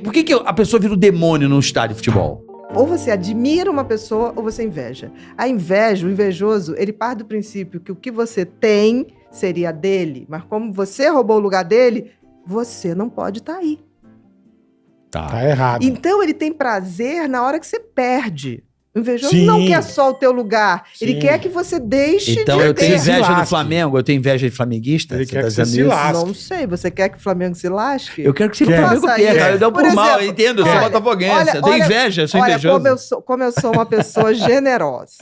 Por que a pessoa vira o demônio num estádio de futebol? Ou você admira uma pessoa ou você inveja. A inveja, o invejoso, ele parte do princípio que o que você tem seria dele, mas como você roubou o lugar dele, você não pode estar aí. Tá errado. Então ele tem prazer na hora que você perde. O invejoso Sim. não quer só o teu lugar. Sim. Ele quer que você deixe Então de eu tenho ter. inveja Se do lasque. Flamengo, eu tenho inveja de flamenguista. Ele Você quer tá que você dizendo se isso? lasque. Não sei, você quer que o Flamengo se lasque? Eu quero que você Quer. Flamengo Faça perca. isso. Eu dou por Por mal, eu exemplo, entendo. Eu sou olha, botafoguense. Eu tenho olha, inveja, eu sou Olha, invejoso. como eu sou uma pessoa generosa.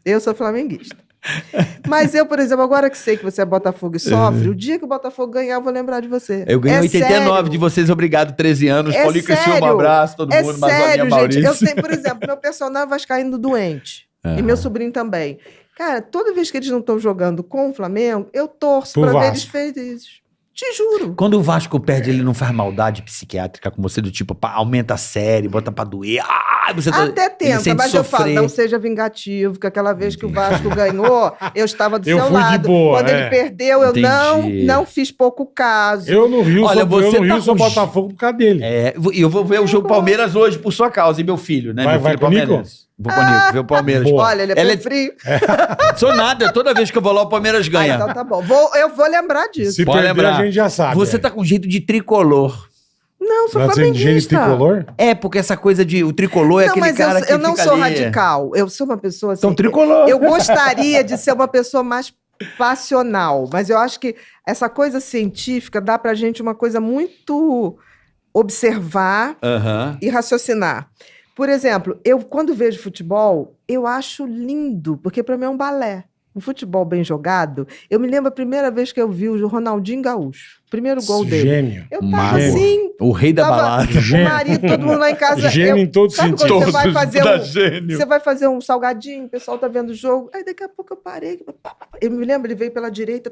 Eu sou flamenguista. Mas eu, por exemplo, agora que sei que você é Botafogo e sofre, o dia que o Botafogo ganhar, eu vou lembrar de você. Eu ganhei 89 sério. de vocês, obrigado, 13 anos. É Paulinho Criciúma, um sério. abraço, todo mundo, Mazoninha, Sério, Maurício. gente. Eu tenho, por exemplo, meu personagem vascaíno doente. E meu sobrinho também. Cara, toda vez que eles não estão jogando com o Flamengo, eu torço Pro pra ver Vasco. eles felizes. Te juro. Quando o Vasco perde, ele não faz maldade psiquiátrica com você, do tipo, aumenta a série, bota pra doer. Você Até ele tenta, sente mas eu falo, sofrer. não seja vingativo, que aquela vez que o Vasco ganhou, eu estava do Eu seu fui de lado. boa, Quando ele perdeu, eu Entendi. não fiz pouco caso. Eu no Rio, Olha, você tá sou com- Botafogo por causa dele. É, e eu vou ver o jogo Palmeiras hoje por sua causa, e meu filho, né? Vai- meu vai filho com o Nico? palmeirense. Vou com o Nico, ver o Palmeiras. Boa. Olha, ele é Ela pé frio. Sou nada, toda vez que eu vou lá, o Palmeiras Ah, ganha. então tá bom. Eu vou lembrar disso. Se Pode perder, lembrar. a gente já sabe. Você tá com jeito de tricolor. Não, sou Tá sendo de jeito flamenguista. tricolor? É, porque essa coisa de... O tricolor é Não, aquele mas cara que eu não fica sou ali. radical. Eu sou uma pessoa assim. Então, tricolor. Eu gostaria de ser uma pessoa mais passional, mas eu acho que essa coisa científica dá pra gente uma coisa muito observar Aham. e raciocinar. Por exemplo, eu quando vejo futebol, eu acho lindo, porque para mim é um balé. Um futebol bem jogado. Eu me lembro a primeira vez que eu vi o Ronaldinho Gaúcho. Primeiro gol dele. Gênio. Eu tava Gênio. assim, O rei da tava balada. Gênio. o marido, todo mundo lá em casa. Gênio em todos os sabe sentidos. quando você vai fazer da um, gênio. você vai fazer um salgadinho, o pessoal tá vendo o jogo. Aí daqui a pouco eu parei. Eu me lembro, ele veio pela direita.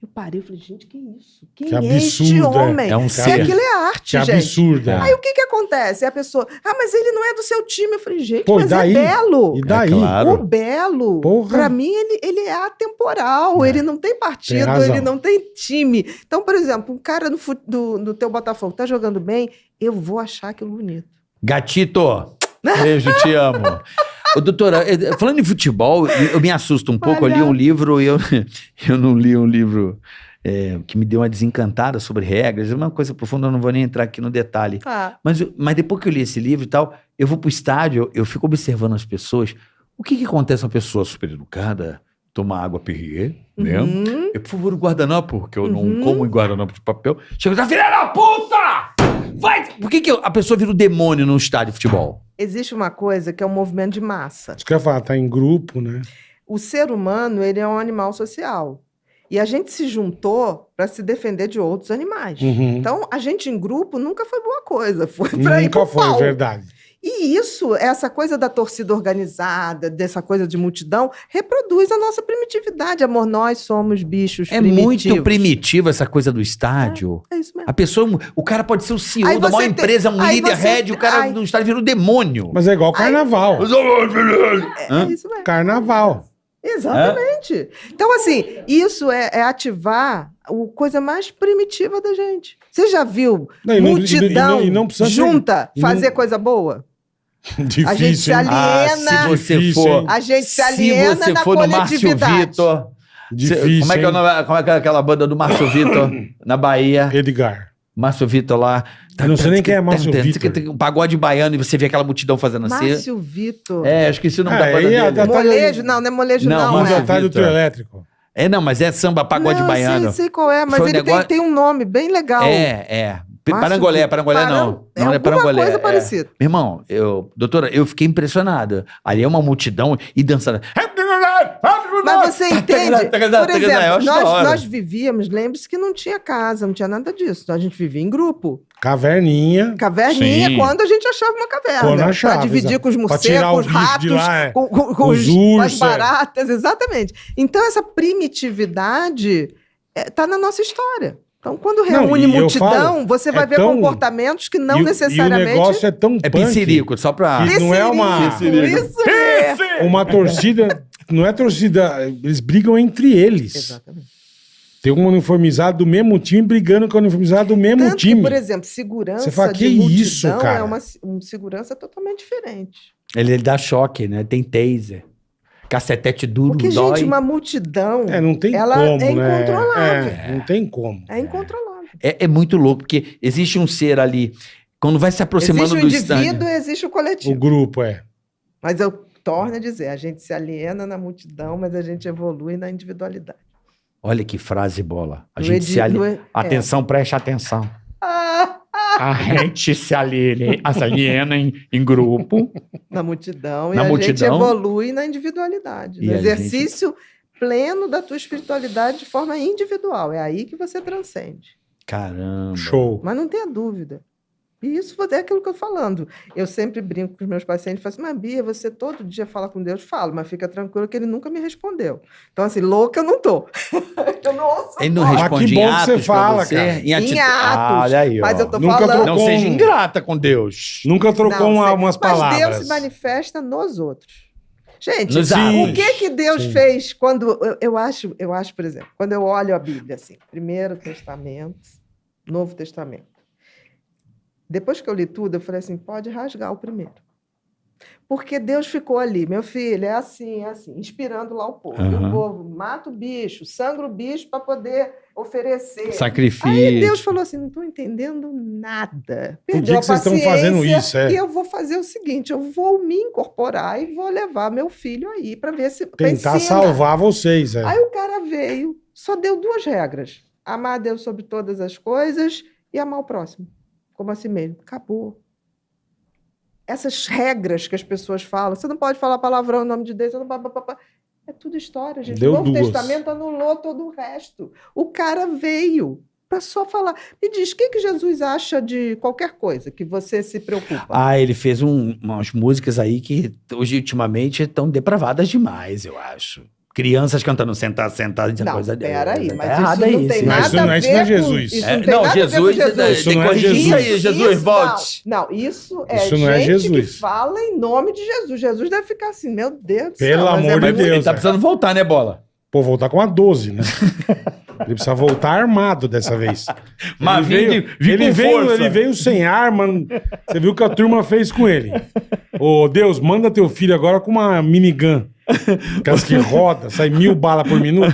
Eu parei, eu falei, gente, que isso? Quem Que é este absurdo, homem? é um Porque ser. aquilo é arte, Que gente. absurdo. é. Aí o que que acontece? A pessoa, mas ele não é do seu time. Eu falei, gente, Pô, e mas daí? é belo. E daí? É claro. O belo, Porra. pra mim, ele é atemporal, ele não tem partido, tem razão. ele não tem time. Então, por exemplo, um cara do teu Botafogo tá jogando bem, eu vou achar aquilo bonito. Gatito, beijo, te amo. Ô, doutora, falando em futebol, eu me assusto um pouco. Eu li um livro e eu não li um livro que me deu uma desencantada sobre regras. É uma coisa profunda, eu não vou nem entrar aqui no detalhe. Mas depois que eu li esse livro e tal, eu vou pro estádio, eu fico observando as pessoas. O que acontece uma pessoa super educada, toma água Perrier, né? Eu, por favor, o guardanapo, porque eu não como em guardanapo de papel. Chega e filha da puta! Vai! Por que a pessoa vira o demônio num estádio de futebol? Existe uma coisa que é um movimento de massa. Isso que eu ia falar, tá em grupo, né? O ser humano, ele é um animal social. E a gente se juntou para se defender de outros animais. Uhum. Então, a gente em grupo nunca foi boa coisa. Foi para ir Nunca pro foi, pau. verdade. E isso, essa coisa da torcida organizada, dessa coisa de multidão, reproduz a nossa primitividade. Amor, nós somos bichos É primitivos. muito primitivo essa coisa do estádio. É isso mesmo. A pessoa, o cara pode ser o CEO Aí da maior você empresa, um aí líder você- head, o cara aí- no estádio vira o demônio. Mas é igual carnaval. É isso mesmo. Carnaval. Exatamente. Então, assim, isso é ativar a coisa mais primitiva da gente. Você já viu Não, e não- multidão e não precisa ser- junta e não- fazer coisa boa? Difícil, A gente se hein? aliena. se você Difícil, for, hein? A gente se se aliena você na for no Márcio coletividade. Vitor, Difícil, como é que é o hein? nome, como é que é aquela banda do Márcio Vitor na Bahia? Edgar. Márcio Vitor lá. Eu não sei nem quem é Márcio Vitor. Tem um pagode baiano e você vê aquela multidão fazendo assim. Márcio Vitor. É, eu esqueci o nome Ah, da banda aí é dele. da- Molejo? Não é molejo, Não, não. Mas Márcio já tá do Vitor. trio elétrico. É, não, mas é samba pagode Não, baiano. Sei qual é, mas Foi um ele negócio- tem um nome bem legal. É. Márcio Parangolé, Vitor. Parangolé não. É Não é alguma Parangolé. coisa é. parecida. Meu irmão, doutora, eu fiquei impressionado. Ali é uma multidão e dançando. Mas você entende? Por Eu exemplo, acho da hora. nós vivíamos, lembre-se que não tinha casa, não tinha nada disso. A gente vivia em grupo. Caverninha. Caverninha, Sim. quando a gente achava uma caverna. Quando achava, Pra dividir exato. com os Pra tirar o morcegos, com os bicho de ratos, lá, é. com Os com as ursos, baratas, exatamente. Então, essa primitividade tá na nossa história. Então, quando Não, reúne e eu multidão, falo, você vai é ver tão- comportamentos que não E o necessariamente... negócio é tão É punk pincirico, só pra... que não é uma- Pincirico, isso é. uma torcida. Não é torcida. Eles brigam entre eles. Exatamente. Tem um uniformizado do mesmo time brigando com o uniformizado do mesmo Tanto time. que, por exemplo, segurança Você fala, de que multidão isso, cara? é uma segurança totalmente diferente. Ele dá choque, né? Tem taser. Cacetete duro, Porque, dói. gente, uma multidão, Não tem ela como, é né? incontrolável. Não tem como. É incontrolável. É muito louco, porque existe um ser ali, quando vai se aproximando Existe o do indivíduo stand. e existe o O coletivo. grupo, Mas eu torno a dizer, a gente se aliena na multidão, mas a gente evolui na individualidade. Olha que frase, Bola. A No gente edi- se no aliena. e- Atenção, preste atenção. Ah, A gente se aliena em grupo. na multidão, Na e a gente multidão. evolui na individualidade. E No a exercício pleno da tua espiritualidade de forma individual. É aí que você transcende. Caramba. Show. Mas não tenha dúvida. E isso é aquilo que eu tô falando. Eu sempre brinco com os meus pacientes e falo assim, mas Bia, você todo dia fala com Deus? Falo, mas fica tranquilo que ele nunca me respondeu. Então, assim, louca eu não tô. Eu não ouço. Ele não voz. responde que em bom que atos você pra fala, você? cara. Em atitude. atos. Olha aí, ó. Mas eu tô Nunca falando... trocou Não seja ingrata com Deus. Nunca trocou Não, umas mas palavras. Deus se manifesta nos outros. Gente, Nos o atos. que Deus Sim. fez quando... Eu acho, por exemplo, quando eu olho a Bíblia, assim, Primeiro Testamento, Novo Testamento. Depois que eu li tudo, eu falei assim, pode rasgar o primeiro. Porque Deus ficou ali, meu filho, é assim, inspirando lá o povo. E Aham. o povo mata o bicho, sangra o bicho para poder oferecer. Sacrifício. Aí Deus falou assim, não estou entendendo nada. Por que Perdeu a vocês estão fazendo paciência, isso, é? E eu vou fazer o seguinte, eu vou me incorporar e vou levar meu filho aí para ver se... pra Tentar ensinar. salvar vocês, Aí o cara veio, só deu 2 regras. Amar a Deus sobre todas as coisas e amar o próximo, como a si mesmo. Acabou. Essas regras que as pessoas falam, você não pode falar palavrão em nome de Deus, você não pode... É tudo história, gente. Deu O Novo 2. Testamento anulou todo o resto. O cara veio para só falar. Me diz, o que Jesus acha de qualquer coisa que você se preocupa? Ah, ele fez umas músicas aí que hoje, ultimamente, estão depravadas demais, eu acho. Crianças cantando sentar, Não, coisa peraí, tá mas errado isso não aí, tem sim. Mas nada isso não é- a isso não é ver com... Jesus. Isso É, não tem não, nada a ver com Jesus, Isso tem que não é corrigir Jesus. aí, Jesus, volte. Não, isso é Isso gente não é Jesus. que fala em nome de Jesus. Jesus deve ficar assim, meu Deus do Pelo céu. mas amor de muito- Deus. Ele tá precisando voltar, né, Bola? Pô, voltar com a 12, né? Ele precisa voltar armado dessa vez. Mas ele vim com força. ele veio sem arma. Você viu o que a turma fez com ele. Ô, Deus, manda teu filho agora com uma minigun. Aquelas que roda, sai 1000 balas por minuto.